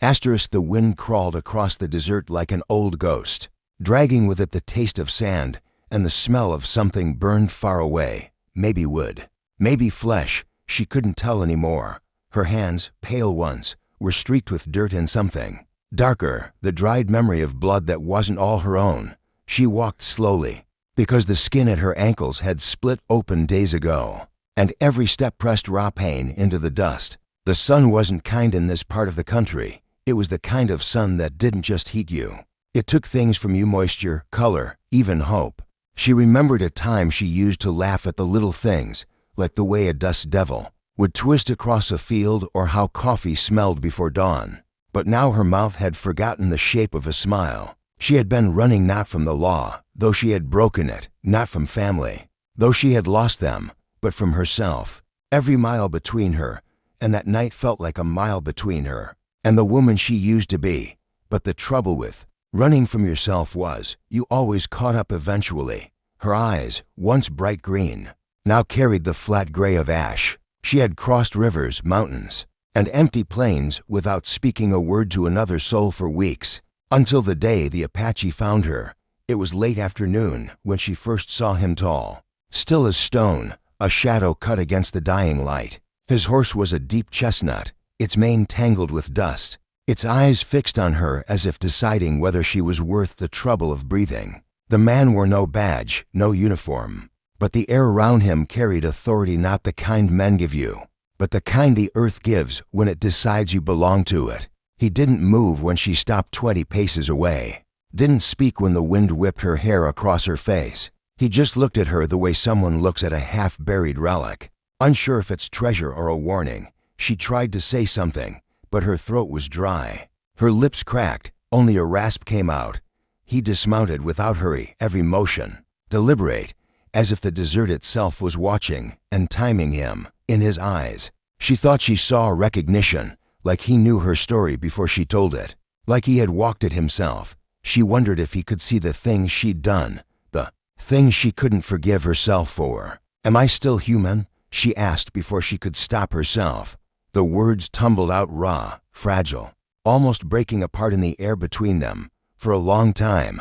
Asterisk the wind crawled across the desert like an old ghost, dragging with it the taste of sand and the smell of something burned far away, maybe wood, maybe flesh, she couldn't tell anymore. Her hands, pale ones, were streaked with dirt and something darker, the dried memory of blood that wasn't all her own. She walked slowly, because the skin at her ankles had split open days ago, and every step pressed raw pain into the dust. The sun wasn't kind in this part of the country. It was the kind of sun that didn't just heat you. It took things from you: moisture, color, even hope. She remembered a time she used to laugh at the little things, like the way a dust devil would twist across a field or how coffee smelled before dawn. But now her mouth had forgotten the shape of a smile. She had been running not from the law, though she had broken it, not from family, though she had lost them, but from herself. Every mile between her and that night felt like a mile between her and the woman she used to be. But the trouble with running from yourself was, you always caught up eventually. Her eyes, once bright green, now carried the flat gray of ash. She had crossed rivers, mountains, and empty plains without speaking a word to another soul for weeks, until the day the Apache found her. It was late afternoon when she first saw him, tall, still as stone, a shadow cut against the dying light. His horse was a deep chestnut, its mane tangled with dust, its eyes fixed on her as if deciding whether she was worth the trouble of breathing. The man wore no badge, no uniform, but the air around him carried authority, not the kind men give you, but the kind the earth gives when it decides you belong to it. He didn't move when she stopped 20 paces away, didn't speak when the wind whipped her hair across her face. He just looked at her the way someone looks at a half-buried relic, unsure if it's treasure or a warning. She tried to say something, but her throat was dry. Her lips cracked, only a rasp came out. He dismounted without hurry, every motion deliberate, as if the desert itself was watching and timing him. In his eyes, she thought she saw recognition, like he knew her story before she told it, like he had walked it himself. She wondered if he could see the things she'd done, the things she couldn't forgive herself for. "Am I still human?" she asked before she could stop herself. The words tumbled out raw, fragile, almost breaking apart in the air between them. For a long time,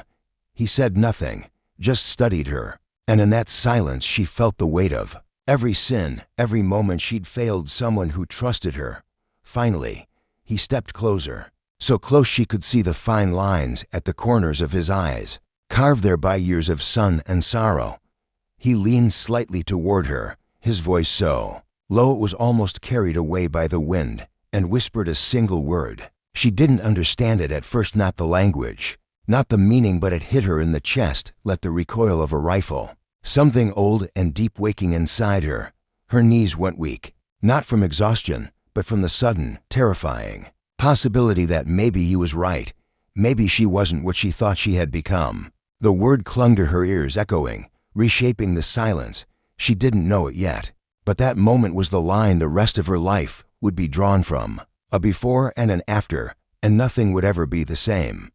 he said nothing, just studied her, and in that silence she felt the weight of every sin, every moment she'd failed someone who trusted her. Finally, he stepped closer, so close she could see the fine lines at the corners of his eyes, carved there by years of sun and sorrow. He leaned slightly toward her, his voice so low it was almost carried away by the wind, and whispered a single word. She didn't understand it at first, not the language, not the meaning, but it hit her in the chest like the recoil of a rifle. Something old and deep waking inside her. Her knees went weak, not from exhaustion, but from the sudden, terrifying possibility that maybe he was right. Maybe she wasn't what she thought she had become. The word clung to her ears, echoing, reshaping the silence. She didn't know it yet, but that moment was the line the rest of her life would be drawn from. A before and an after, and nothing would ever be the same.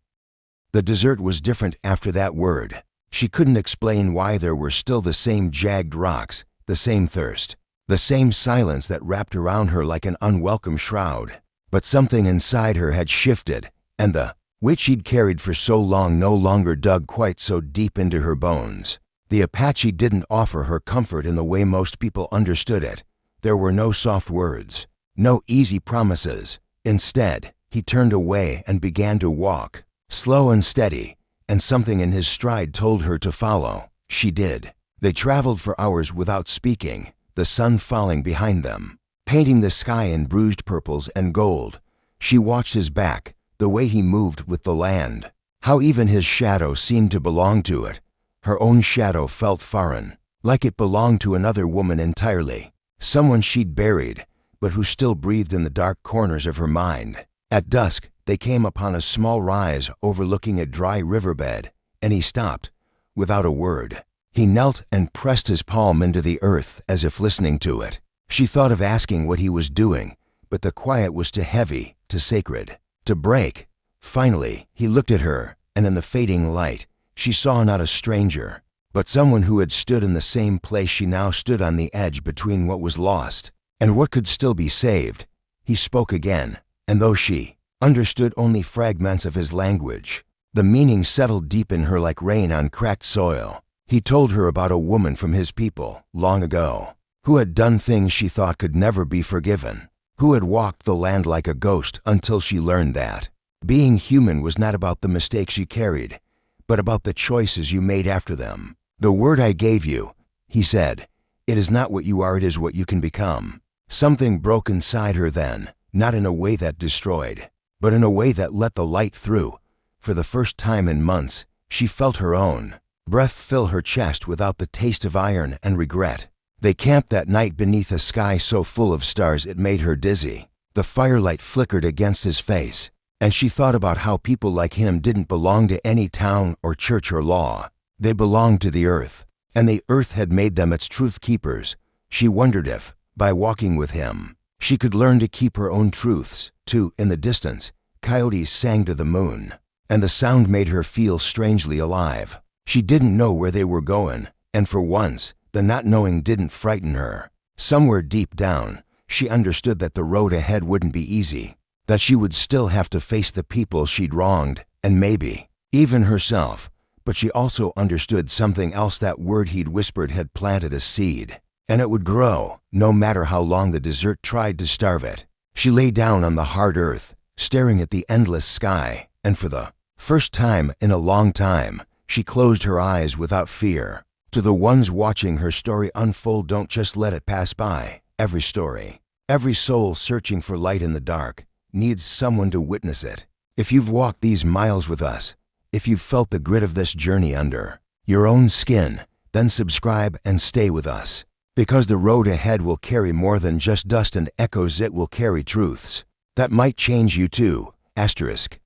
The desert was different after that word. She couldn't explain why. There were still the same jagged rocks, the same thirst, the same silence that wrapped around her like an unwelcome shroud. But something inside her had shifted, and the weight she'd carried for so long no longer dug quite so deep into her bones. The Apache didn't offer her comfort in the way most people understood it. There were no soft words, no easy promises. Instead, he turned away and began to walk, slow and steady, and something in his stride told her to follow. She did. They traveled for hours without speaking, the sun falling behind them, painting the sky in bruised purples and gold. She watched his back, the way he moved with the land, how even his shadow seemed to belong to it. Her own shadow felt foreign, like it belonged to another woman entirely, someone she'd buried, but who still breathed in the dark corners of her mind. At dusk, they came upon a small rise overlooking a dry riverbed, and he stopped, without a word. He knelt and pressed his palm into the earth as if listening to it. She thought of asking what he was doing, but the quiet was too heavy, too sacred, to break. Finally, he looked at her, and in the fading light, she saw not a stranger, but someone who had stood in the same place she now stood, on the edge between what was lost and what could still be saved. He spoke again, and though she understood only fragments of his language. The meaning settled deep in her like rain on cracked soil. He told her about a woman from his people, long ago, who had done things she thought could never be forgiven, who had walked the land like a ghost until she learned that being human was not about the mistakes you carried, but about the choices you made after them. "The word I gave you," he said, "it is not what you are, it is what you can become." Something broke inside her then, not in a way that destroyed, but in a way that let the light through. For the first time in months, she felt her own breath fill her chest without the taste of iron and regret. They camped that night beneath a sky so full of stars it made her dizzy. The firelight flickered against his face, and she thought about how people like him didn't belong to any town or church or law. They belonged to the earth, and the earth had made them its truth keepers. She wondered if, by walking with him, she could learn to keep her own truths, too. In the distance, coyotes sang to the moon, and the sound made her feel strangely alive. She didn't know where they were going, and for once, the not knowing didn't frighten her. Somewhere deep down, she understood that the road ahead wouldn't be easy, that she would still have to face the people she'd wronged, and maybe even herself. But she also understood something else: that word he'd whispered had planted a seed, and it would grow, no matter how long the desert tried to starve it. She lay down on the hard earth, staring at the endless sky, and for the first time in a long time, she closed her eyes without fear. To the ones watching her story unfold, don't just let it pass by. Every story, every soul searching for light in the dark, needs someone to witness it. If you've walked these miles with us, if you've felt the grit of this journey under your own skin, then subscribe and stay with us, because the road ahead will carry more than just dust and echoes. It will carry truths that might change you too. Asterisk.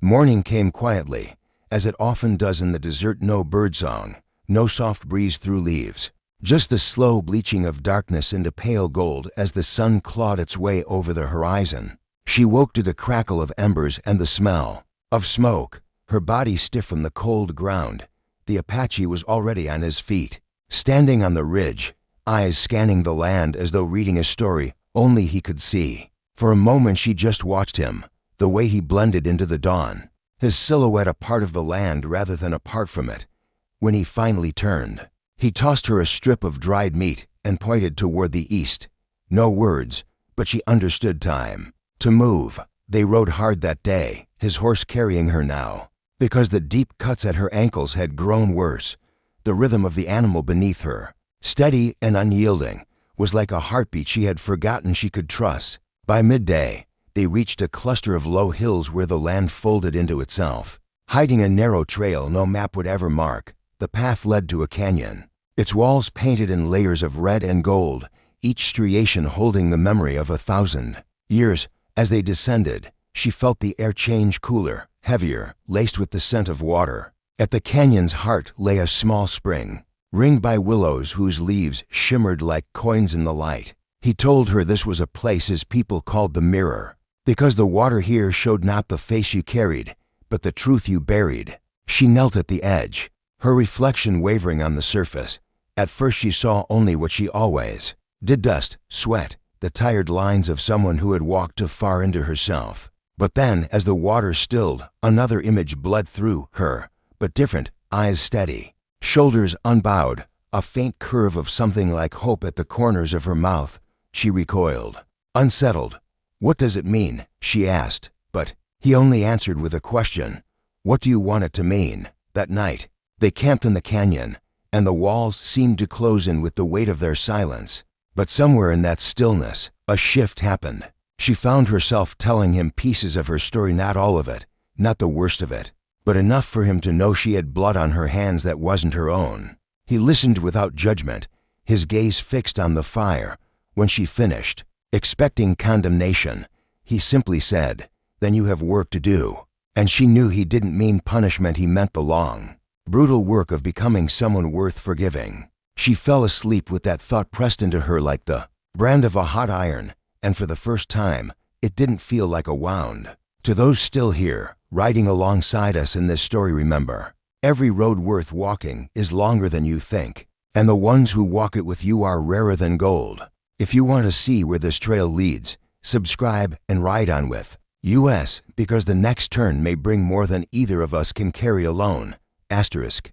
Morning came quietly, as it often does in the desert. No birdsong, no soft breeze through leaves, just the slow bleaching of darkness into pale gold as the sun clawed its way over the horizon. She woke to the crackle of embers and the smell of smoke, her body stiff from the cold ground. The Apache was already on his feet, standing on the ridge, eyes scanning the land as though reading a story only he could see. For a moment she just watched him, the way he blended into the dawn, his silhouette a part of the land rather than apart from it. When he finally turned, he tossed her a strip of dried meat and pointed toward the east. No words, but she understood time to move. They rode hard that day, his horse carrying her now, because the deep cuts at her ankles had grown worse. The rhythm of the animal beneath her, steady and unyielding, was like a heartbeat she had forgotten she could trust. By midday, they reached a cluster of low hills where the land folded into itself, hiding a narrow trail no map would ever mark. The path led to a canyon, its walls painted in layers of red and gold, each striation holding the memory of 1,000 years. As they descended, she felt the air change cooler, heavier, laced with the scent of water. At the canyon's heart lay a small spring, ringed by willows whose leaves shimmered like coins in the light. He told her this was a place his people called the mirror, because the water here showed not the face you carried, but the truth you buried. She knelt at the edge, her reflection wavering on the surface. At first she saw only what she always did: dust, sweat, the tired lines of someone who had walked too far into herself. But then, as the water stilled, another image bled through her, but different: eyes steady, shoulders unbowed, a faint curve of something like hope at the corners of her mouth. She recoiled, unsettled. "What does it mean?" she asked, but he only answered with a question. "What do you want it to mean?" That night, they camped in the canyon, and the walls seemed to close in with the weight of their silence. But somewhere in that stillness, a shift happened. She found herself telling him pieces of her story, not all of it, not the worst of it, but enough for him to know she had blood on her hands that wasn't her own. He listened without judgment, his gaze fixed on the fire. When she finished, expecting condemnation, he simply said, "Then you have work to do." And she knew he didn't mean punishment, he meant the long, brutal work of becoming someone worth forgiving. She fell asleep with that thought pressed into her like the brand of a hot iron, and for the first time, it didn't feel like a wound. To those still here, riding alongside us in this story, remember, every road worth walking is longer than you think, and the ones who walk it with you are rarer than gold. If you want to see where this trail leads, subscribe and ride on with US, because the next turn may bring more than either of us can carry alone. Asterisk.